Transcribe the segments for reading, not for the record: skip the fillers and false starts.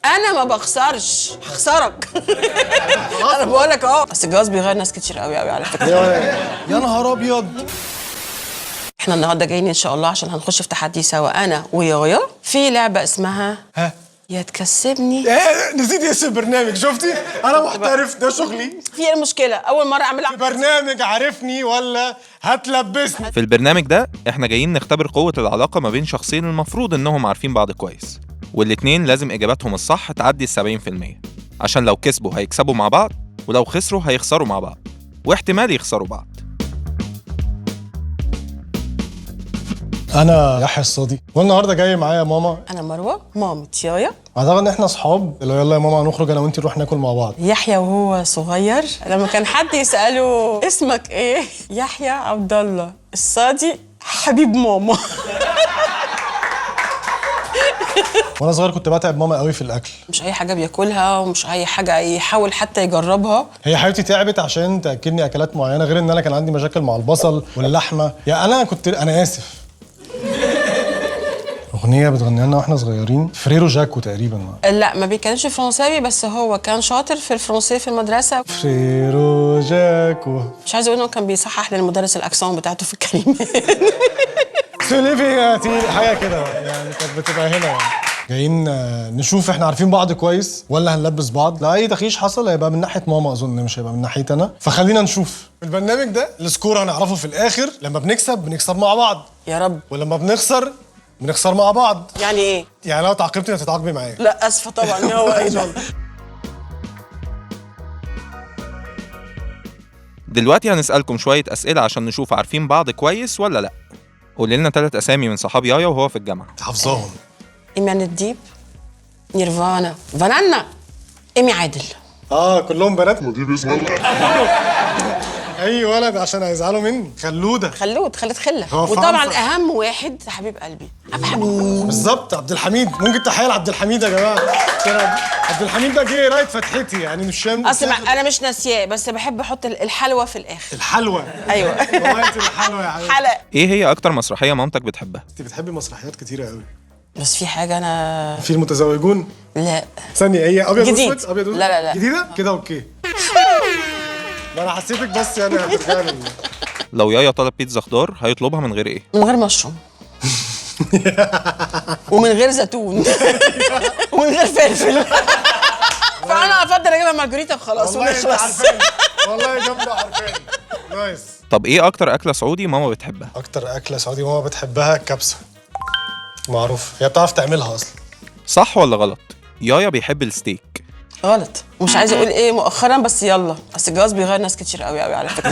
انا ما بخسرش، هخسرك. انا بقول لك اهو، بس الجواز بيغير ناس كتير قوي قوي على فكره. يا نهار ابيض. احنا النهارده جايين ان شاء الله عشان هنخش في تحدي سوا انا ويايا في لعبه اسمها يا تكسبني. نسيت اسم البرنامج. شفتي انا محترف، ده شغلي. في ايه المشكله؟ اول مره اعملها. برنامج عارفني ولا هتلبسني؟ في البرنامج ده احنا جايين نختبر قوة العلاقة ما بين شخصين المفروض انهم عارفين بعض كويس، والاتنين لازم اجاباتهم الصح تعدي 70%، عشان لو كسبوا هيكسبوا مع بعض، ولو خسروا هيخسروا مع بعض، واحتمال يخسروا بعض. انا يحيى الصادي، والنهارده جاي معايا ماما. انا مروه مامة يايا. اعتقد ان احنا اصحاب. يلا يا ماما هنخرج انا وانت نروح ناكل مع بعض. يحيى وهو صغير لما كان حد يساله اسمك ايه، يحيى عبد الله الصادي حبيب ماما. وانا صغير كنت بتعب ماما قوي في الاكل. مش اي حاجه بياكلها ومش اي حاجه يحاول حتى يجربها. هي حبيبتي تعبت عشان تاكلني اكلات معينه، غير ان انا كان عندي مشاكل مع البصل واللحمه. انا اسف. اغنيه بتغنيها لنا واحنا صغيرين، فريرو جاكو تقريبا. لا ما بيتكلمش فرنساوي، بس هو كان شاطر في الفرنسي في المدرسه. فريرو جاكو. مش عايزه اقول انه كان بيصحح للمدرس الاكسون بتاعته في الكلمات. سوليفي حاجه كده يعني، كانت بتبقى هنا يعني. جايين نشوف احنا عارفين بعض كويس ولا هنلبس بعض. لا اي تخيش حصل هيبقى من ناحيه ماما، اظن مش هيبقى من ناحيتي انا. فخلينا نشوف البرنامج ده. السكور هنعرفه في الاخر. لما بنكسب مع بعض يا رب، ولما بنخسر مع بعض. يعني ايه؟ يعني لو تعاقبتني هتتعاقبي معايا. لا اسفه طبعا. هو ايه ده؟ دلوقتي هنسألكم شوية أسئلة عشان نشوف عارفين بعض كويس ولا لأ. قولي لنا 3 أسامي من صحاب يايا وهو في الجامعة. حافظاهم. ايمان الديب، نيرفانا، فانانا، ايمي عادل. كلهم بنات. ودي اسمها اي ولد عشان هيزعلوا مني. خلود خالد خله. وطبعا اهم واحد حبيب قلبي عبد الحميد. بالظبط، عبد الحميد. ممكن تحيه لعبد الحميد يا جماعه. عبد الحميد ده جه رايت فتحتي يعني، مش فاهم. اصل انا مش ناسياه، بس بحب احط الحلوى في الاخر. الحلوى. ايوه. والله انت الحلوى يا حبيبي. حلقه. إيه هي أكتر مسرحية مامتك بتحبها؟ انت بتحبي مسرحيات كتيره قوي. بس في حاجه انا. في المتزوجون. لا ثانيه، هي ابيض جديد. واسود. ابيض واسود. لا جديده كده. اوكي. ما انا حسيتك بس يعني هترجعني. لو يايا طلب بيتزا خضار هيطلبها من غير إيه؟ من غير مشروم. ومن غير زيتون. ومن غير فلفل. فانا افضل اجيبها مارجريتا وخلاص ونخلص. والله جامده عارفاني. نايس. طب إيه أكتر أكلة سعودي ماما بتحبها؟ اكتر اكله سعودي ماما بتحبها الكبسه. معروف، هي بتعرف تعملها اصلا. صح ولا غلط؟ يايا بيحب الستيك. غلط. ومش عايزه اقول ايه مؤخرا، بس يلا، بس الجواز بيغير ناس كتير قوي قوي على فكره.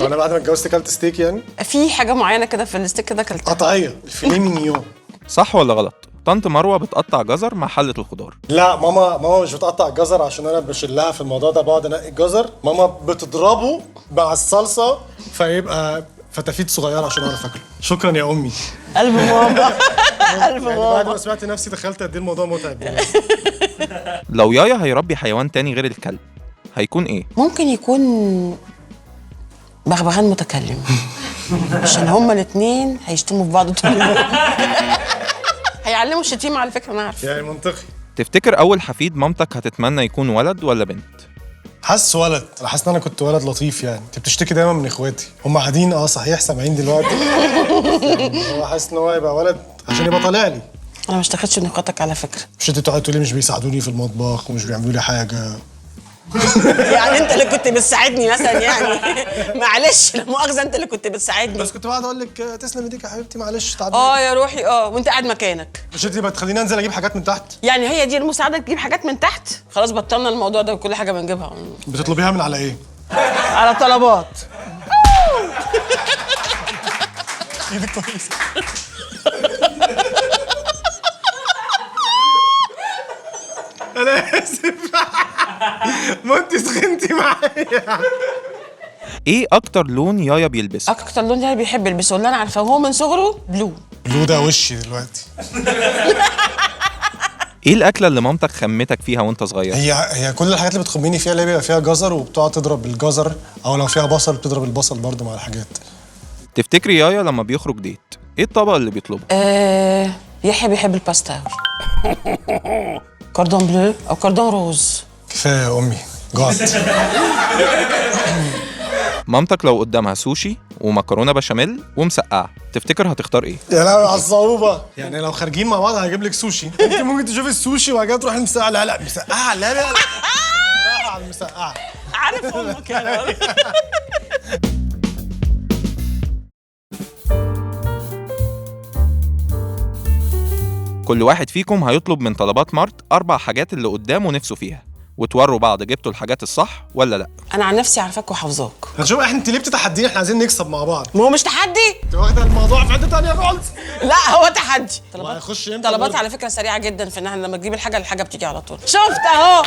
انا بعد ما اتجوزت كلت ستيك يعني. في حاجه معينه كده في الستيك كده كلتها. قطعيه الفيليه مينيون. صح ولا غلط؟ طنط مروة بتقطع جزر مع حلة الخضار. لا، ماما مش بتقطع الجزر عشان انا بشلها في الموضوع ده. بقعد انقي الجزر، ماما بتضربه مع الصلصه فيبقى فتافيت صغيره عشان اعرف اكله. شكرا يا امي. قلب ماما. قلب يعني بعد ماما. ما سمعت نفسي دخلت قد ايه الموضوع متعب يعني. لو يايا هيربي حيوان تاني غير الكلب هيكون ايه؟ ممكن يكون بغبغان متكلم. عشان هما الاثنين هيشتموا في بعض طول الوقت. هيعلموا الشتيمه على فكره، انا عارفه. يعني منطقي. تفتكر اول حفيد مامتك هتتمنى يكون ولد ولا بنت؟ حاسس ولد. انا حاسس ان انا كنت ولد لطيف يعني. انت بتشتكي دايما من اخواتي، هم قاعدين صحيح سامعين دلوقتي. هو حاسس ان هو يبقى ولد عشان يبقى طالع لي. انا ما اشتكيتش من اخواتك على فكره. مش انت تقعد تقولي مش بيساعدوني في المطبخ ومش بيعملوا لي حاجه؟ يعني انت اللي كنت بتساعدني مثلا يعني. معلش لا مؤاخذه، انت اللي كنت بتساعدني. بس كنت بقعد اقول لك تسلم ايديك يا حبيبتي، معلش تعبان. يا روحي وانت قاعد مكانك. مش انت بتخليني انزل اجيب حاجات من تحت؟ يعني هي دي المساعده، تجيب حاجات من تحت؟ خلاص بطلنا الموضوع ده وكل حاجه بنجيبها. بتطلبيها من على ايه؟ على طلبات. ايدك كويسه. انا اسف. ما انت سخنتي معايا. ايه اكتر لون يايا بيلبسه؟ اكتر لون يعني بيحب يلبسه اللي انا عارفاه وهو من صغره بلو. بلو ده وشي دلوقتي. ايه الاكله اللي مامتك خمتك فيها وانت صغير؟ هي كل الحاجات اللي بتخميني فيها اللي بيبقى فيها جزر وبتقعد تضرب الجزر، او لو فيها بصل بتضرب البصل برضو مع الحاجات. تفتكري يايا لما بيخرج ديت ايه الطبق اللي بيطلبه؟ يحيى بيحب الباستا كوردون بلو او كوردون روز. كفايه يا امي جعت. مامتك لو قدامها سوشي ومكرونه بشاميل ومسقعه، تفتكر هتختار ايه؟ يا لهوي على الصعوبه. يعني لو خارجين مع بعض هجيب لك سوشي، انت ممكن تشوفي السوشي وبعد كده تروحي المسقعه. لا مسقعه، لا على المسقعه. عارف امك يا كل واحد فيكم هيطلب من طلبات مارت 4 حاجات اللي قدامه نفسه فيها، وتوروا بعض جبتوا الحاجات الصح ولا لا. انا عن نفسي عارفاك وحافظاك. هنشوف انت ليه بتتحديني، احنا عايزين نكسب مع بعض. ما هو مش تحدي. انت واخده الموضوع في حته ثانيه خالص. لا هو تحدي. وهيخش امتى؟ طلبات على فكره سريعه جدا في ان احنا لما تجيب الحاجه بتيجي على طول. شفت اهو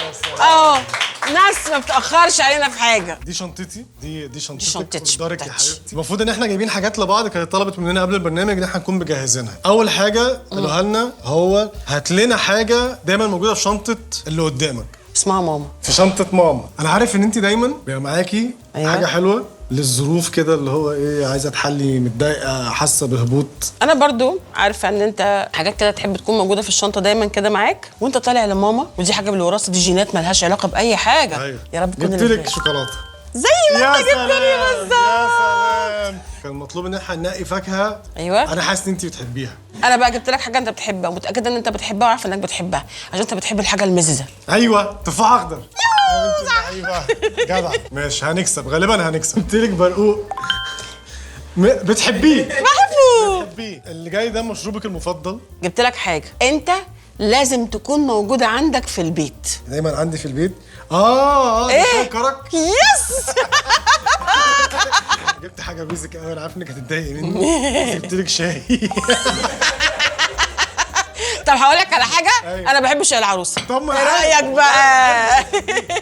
ناس ما بتاخرش علينا في حاجه. دي شنطتي، دي شنطتك. شنطتش دارك يا حبيبتي. المفروض ان احنا جايبين حاجات لبعض كانت طلبت مننا قبل البرنامج ان احنا نكون مجهزينها. اول حاجه قالوها لنا هو هات لنا حاجه دايما موجوده في شنطه اللي قدامك. اسمها ماما. في شنطه ماما. انا عارف ان انت دايما بيبقى معاكي أيوة. حاجه حلوه للظروف كده، اللي هو ايه، عايزه تحلي، متضايقه، حاسه بهبوط. انا برضو عارفه ان انت حاجات كده تحب تكون موجوده في الشنطه دايما كده معاك وانت طالع لماما، ودي حاجه بالوراثه، دي جينات ملهاش علاقه باي حاجه. أيوة. يا رب تكون جبت لك شوكولاته زي ما انت جبت لي يا بالظبط. سلام. كان مطلوب ان احنا ننقي فاكهه. ايوه انا حاسس ان انت بتحبيها. انا بقى جبت لك حاجه انت بتحبها ومتاكده ان انت بتحبها وعارفه انك بتحبها عشان انت بتحب الحاجه المززه. ايوه تفاح اخضر. ايوه جدع. ماشي هنكسب، غالبا هنكسب. قلت لك برقوق بتحبيه. بحبه. بتحبيه. اللي جاي ده مشروبك المفضل. جبت لك حاجه انت لازم تكون موجوده عندك في البيت. دايما عندي في البيت. ايه كرك. يس. جبت حاجه بيزك قوي، انا عارف انك هتتضايقي مني. جبت لك شاي. طب هقول لك على حاجه. أيوة. انا بحب شاي العروسه. طب ما ايه رايك بقى؟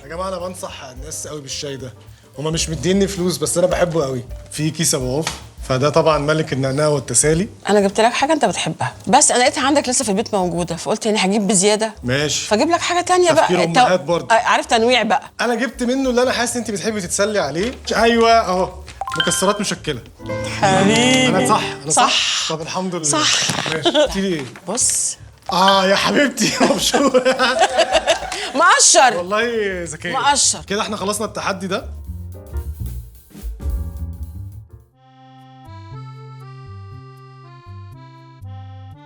يا جماعه انا بنصح الناس قوي بالشاي ده. هما مش مديني فلوس بس انا بحبه قوي. في كيس ابو عوف، فده طبعا ملك النعناع والتسالي. انا جبت لك حاجه انت بتحبها بس انا لقيتها عندك لسه في البيت موجوده فقلت يعني هجيب بزياده. ماشي. فاجيب لك حاجه تانية بقى. تفكير أمهات برضه. عارف تنويع بقى. انا جبت منه اللي انا حاسس انت بتحبي تتسلي عليه. ايوه اهو مكسرات مشكله. حبيبي. انا صح. صح. طب الحمد لله. صح. ماشي. قلتي لي ايه؟ بص يا حبيبتي مبشور. مقشر والله ذكيه. مقشر. كده احنا خلصنا التحدي ده.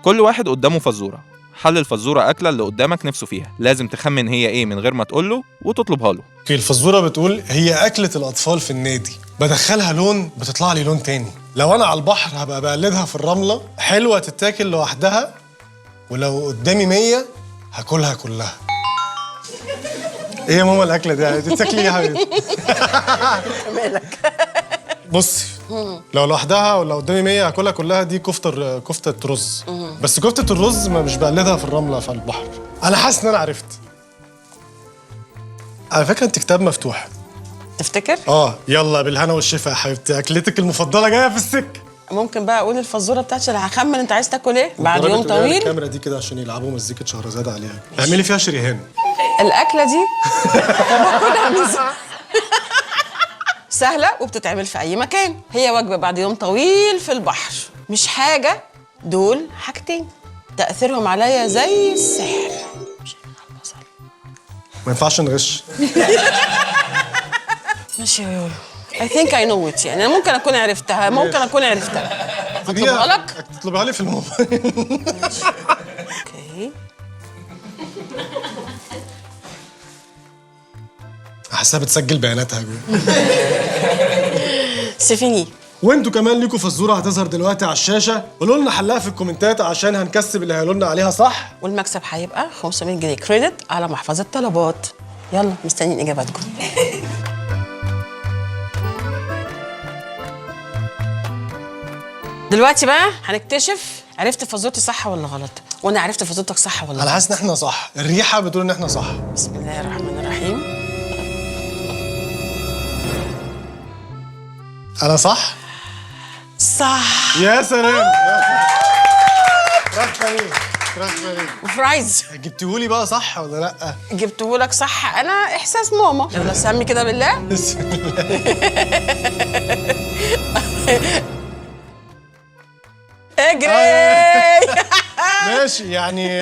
كل واحد قدامه فزوره، حل الفزوره اكله اللي قدامك نفسه فيها، لازم تخمن هي ايه من غير ما تقوله وتطلبها له. اوكي، الفزوره بتقول هي اكله الاطفال في النادي، بدخلها لون بتطلع لي لون تاني. لو انا على البحر هبقى بقلدها في الرمله، حلوه تتاكل لوحدها، ولو قدامي 100 هاكلها كلها. ايه يا ماما الاكله دي؟ تتاكلي ايه يا حبيبتي؟ مالك؟ بصي، لو لوحدها ولو قدامي 100 هاكلها كلها. دي كفته رز. بس كفته الرز ما مش بقلدها في الرمله في البحر. انا حاسس ان انا عرفت. على فكره انت كتاب مفتوح. تفتكر؟ يلا بالهنا والشفا يا حبيبتي، اكلتك المفضله جايه في السكه. ممكن بقى اقول الفزوره بتاعتي اللي هخمن انت عايز تاكل ايه بعد يوم طويل. الكاميرا دي كده عشان يلعبوا مزيكه شهرزاد عليها. اعملي فيها شريهان. الاكله دي باكلها من سهله وبتتعمل في اي مكان. هي وجبه بعد يوم طويل في البحر. مش حاجه، دول حاجتين تاثيرهم عليا زي السحر. ما ينفعش نغش. ماشي يا يويو. I think I know it. يعني انا ممكن اكون عرفتها. اطلبها لك؟ تطلبها لي في الموبايل. اوكي. حاسها بتسجل بياناتها جوه. سيفيني. وانتوا كمان ليكوا فزوره هتظهر دلوقتي على الشاشه. قولوا لنا حلها في الكومنتات عشان هنكسب اللي هيقولوا لنا عليها صح. والمكسب هيبقى 500 جنيه كريدت على محفظه طلبات. يلا مستنيين اجاباتكم. دلوقتي بقى هنكتشف عرفت فزورتي صح ولا غلط، وانا عرفت فزورتك صح ولا غلط. انا حاسس ان احنا صح، الريحه بتقول ان احنا صح. بسم الله الرحمن الرحيم. انا صح؟ صح. يا سلام. وفرايز. جبتيهولي بقى صح ولا لا؟ جبتهولك صح. انا احساس ماما. يلا سمي كده بالله. بسم الله. اجري. ماشي يعني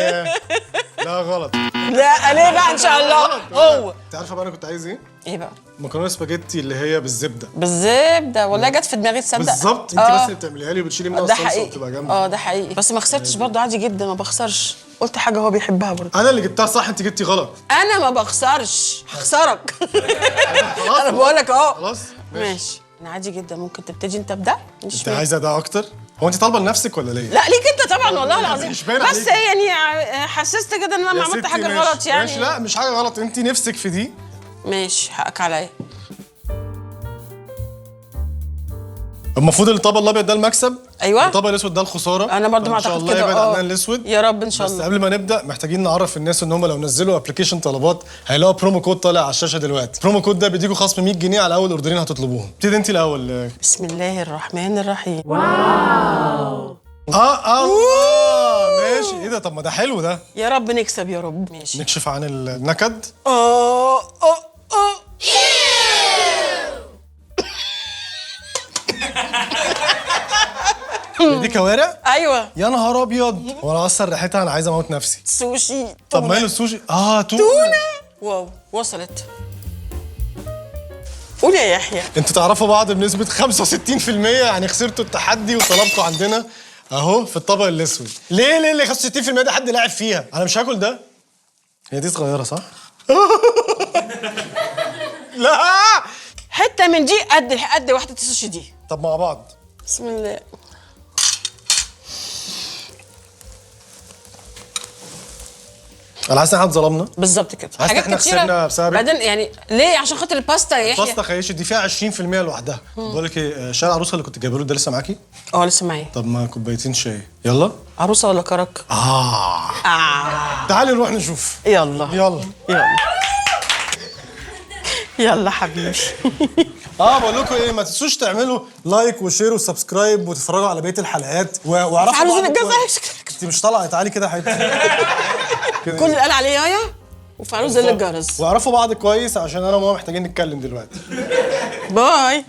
لا غلط. لا ليه بقى ان شاء الله هو. انت عارفه بقى انا كنت عايز ايه؟ ايه بقى؟ مكرونه سباجيتي اللي هي بالزبده. بالزبده والله جت في دماغي تصدق. بالظبط، انت بس اللي بتعمليها لي وبتشيلي منها ده الصلصه حقيقي. وبتبقى جامده. ده حقيقي، بس ما خسرتش برضه، عادي جدا ما بخسرش. قلت حاجه هو بيحبها برضه. انا اللي جبتها صح، انت جبتي غلط. انا ما بخسرش، هخسرك. خلاص انا بقول لك اهو. خلاص ماشي، انا عادي جدا. ممكن تبتدي انت بده. مش انت عايزه ده اكتر؟ هو انت طالبه لنفسك ولا ليه؟ لا ليك انت طبعا والله العظيم، مش باين بس عليك. يعني حسست كده ان انا ما يا عملت ستي حاجه ماشي. غلط يعني. ماشي، لا مش حاجه غلط، انت نفسك في دي. ماشي حقك عليا. المفروض الطبق الابيض ده المكسب. ايوه. الطبق الاسود ده الخساره. انا برضو ما ان شاء اعتقد الله كده. يبعد عننا الاسود. يا رب ان شاء بس الله. قبل ما نبدا محتاجين نعرف الناس ان هم لو نزلوا ابلكيشن طلبات هيلاقوا برومو كود طالع على الشاشه دلوقتي. البرومو كود ده بيديكوا خصم 100 جنيه على اول اوردرين هتطلبوهم. ابتدي انت الاول. بسم الله الرحمن الرحيم. ماشي. ايه ده؟ طب ما ده حلو ده. يا رب نكسب يا رب. ماشي. نكشف عن النكد. دي كوارع؟ ايوه. يا نهار ابيض، وانا اصلا ريحتها انا عايز اموت نفسي. سوشي. طب ماله السوشي؟ تونه. واو وصلت. قول يا يحيى. انتوا تعرفوا بعض بنسبة 65%، يعني خسرتوا التحدي وطلبتوا عندنا اهو في الطبق الاسود. ليه اللي 65% ده حد لاعب فيها؟ انا مش هاكل ده. هي دي صغيرة صح؟ لا. حته من دي قد واحده السوشي دي. طب مع بعض. بسم الله. انا حاسس ان احنا اتظلمنا. بالظبط كده. حاسس ان احنا خسرنا بسبب بعدين يعني ليه؟ عشان خاطر الباستا يا يحيى. الباستا خيشت دي فيها 20% لوحدها. بقول لك ايه، شاي العروسه اللي كنت جايبه له ده لسه معاكي؟ لسه معايا. طب ما كوبايتين شاي يلا. عروسه ولا كرك؟ تعالي نروح نشوف. يلا يلا. يلا حبيبي. بقول لكم ايه، ما تنسوش تعملوا لايك وشير وسبسكرايب وتتفرجوا على بقيه الحلقات واعرفوا عاوزين بعض الجزء. كويس. انت مش طالعه، تعالي كده يا حبيبتي. كل اللي قال عليه يايا وفعلوا زي الجرس. واعرفوا بعض كويس عشان انا وماما محتاجين نتكلم دلوقتي. باي.